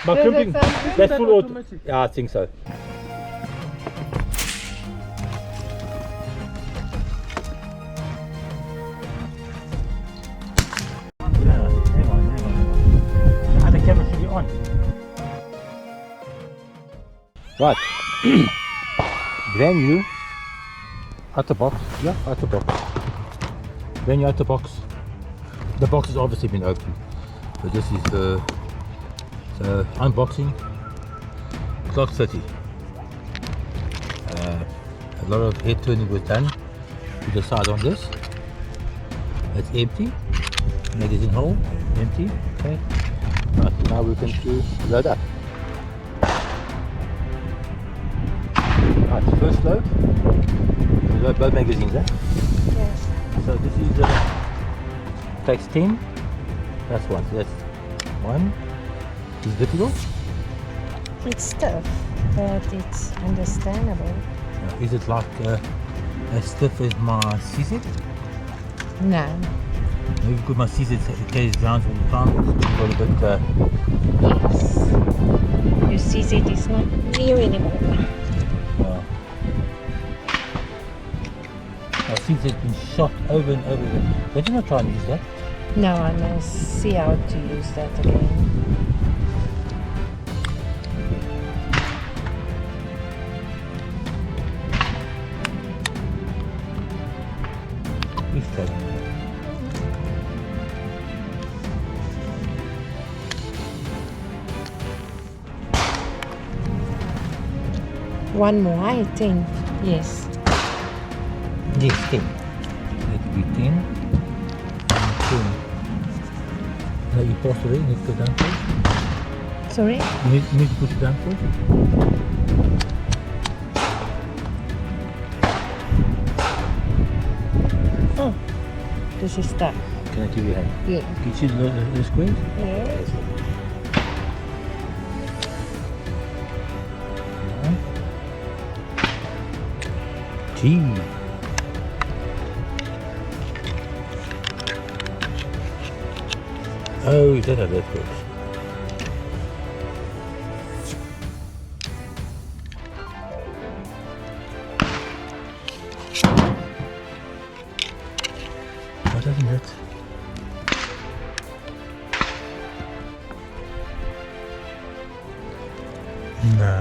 Maar crimping, that's full auto. Yeah, I think so. Yeah, hang on. The camera should be on. Right. Brand new. Out the box. Yeah, out the box. Brand new out the box. The box has obviously been opened. But this is the unboxing. Glock 30. A lot of head turning was done to the side on this. It's empty. Magazine hole, empty. Okay. Right, now we can load up. Right, first load. We load both magazines, eh? Yes. So this is takes 10. That's one. So that's one. It's difficult. It's tough, but it's understandable. Is it like as stiff as my CZ? No. Maybe because my CZ carries rounds all the time. It's got a bit. Yes. You see it is not new anymore. My CZ has been shot over and over again. Don't you not try and use that? No, I must see how to use that again. Please try. One more, I think. Yes. Yes, 10. Let it be 10. And 10. Now you pause already, you need to go down first. Sorry? You need to push it down first. Oh, this is stuck. Can I give you a hand? Yeah. Can you see the squares? Yes. T. Oh, is that how that works? Why doesn't it? No.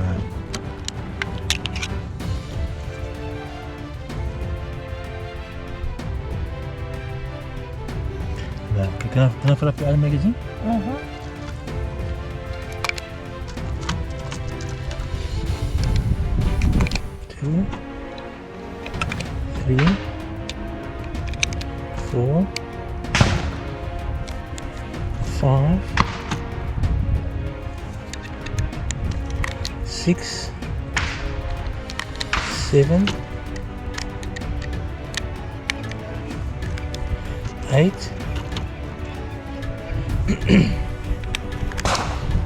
No. Okay, can I fill up your other magazine? Uh-huh. Two, 3, 4, 5, 6, 7, 8,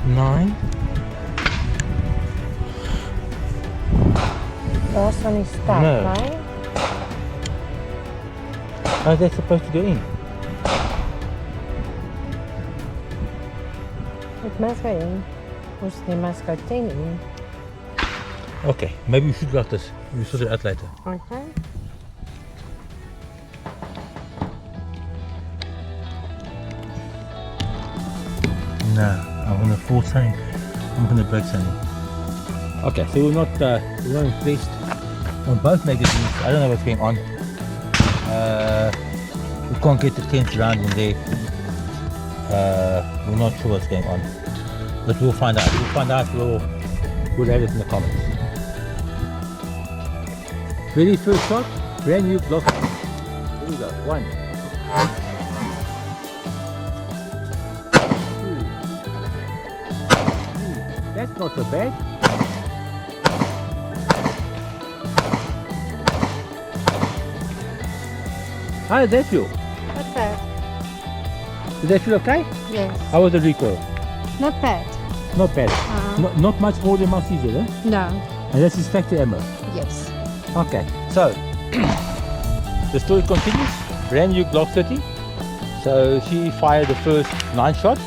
9. Last one is stuck, No. right? How is that supposed to go in? It must go in. Because they must go 10 in. Okay, maybe we should like this. We'll sort it out later. Okay. No, I'm gonna force something. I'm gonna break something. Okay, so we're not impressed on both magazines. I don't know what's going on. We can't get the 10th round in there. We're not sure what's going on, but we'll find out. We'll find out. We'll have it in the comments. Ready, first shot. Brand new Glock. Here we go. 1. That's not so bad. How did that feel? Not bad. Did that feel okay? Yes. How was the recoil? Not bad. Not bad. Not much more than my CZ, eh? No. And this is factory ammo. Yes. Okay, so the story continues. Brand new Glock 30. So she fired the first 9 shots.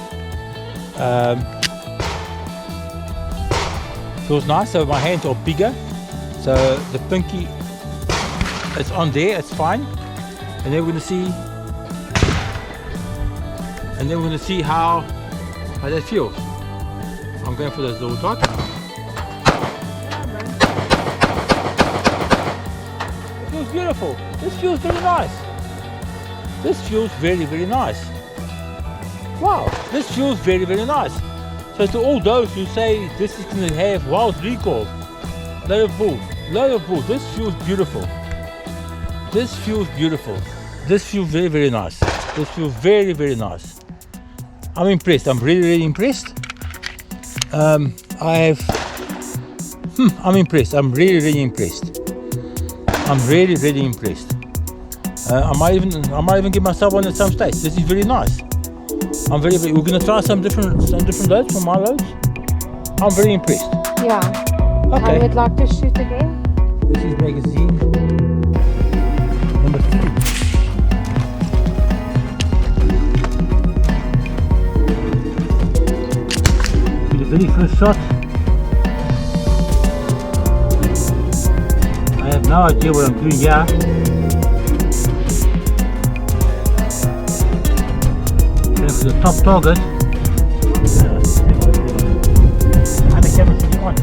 Feels nice. So my hands are bigger. So the pinky, it's on there. It's fine. And then we're gonna see. And then we're gonna see how that feels. I'm going for this little dot. It feels beautiful. This feels very nice. This feels very, very nice. Wow, this feels very, very nice. So to all those who say this is going to have wild recoil, load of bull, load of bull. This feels beautiful. This feels beautiful. This feels very, very nice. This feels very, very nice. I'm impressed. I'm really, really impressed. I'm impressed. I'm really, really impressed. I'm really, really impressed. I might even give myself one at some stage. This is very nice. I'm very. We're gonna try some different loads from my loads. I'm very impressed. Yeah. Okay. I would like to shoot again. This is magazine number 3. The very first shot. I have no idea what I'm doing here. Going for the top target. And the camera's on.